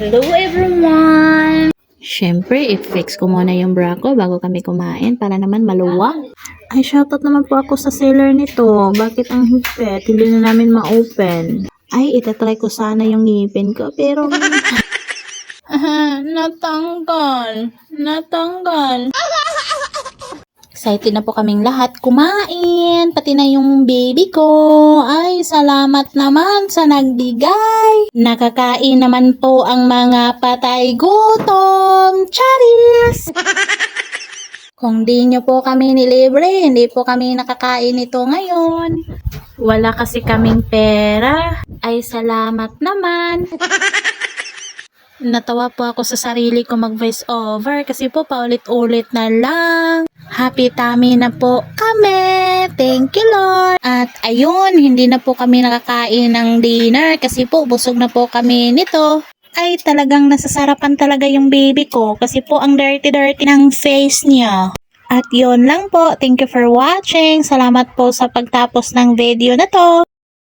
Hello everyone! Siyempre, i-fix ko muna yung bra ko bago kami kumain para naman maluwag. Ay, shoutout naman po ako sa seller nito. Bakit ang higpit? Hindi na namin ma-open. Ay, itatry ko sana yung ngipin ko pero... natanggal. Excited na po kaming lahat kumain, pati na yung baby ko. Ay, salamat naman sa nagbigay. Nakakain naman po ang mga patay gutom. Charis! Kung di nyo po kami nilibre, hindi po kami nakakain ito ngayon. Wala kasi kaming pera. Ay, salamat naman. Natawa po ako sa sarili ko mag-voice over kasi po paulit-ulit na lang. Happy tummy na po kami. Thank you, Lord. At ayun, hindi na po kami nakakain ng dinner kasi po busog na po kami nito. Ay, talagang nasasarapan talaga yung baby ko kasi po ang dirty-dirty ng face niya. At yun lang po. Thank you for watching. Salamat po sa pagtapos ng video na to.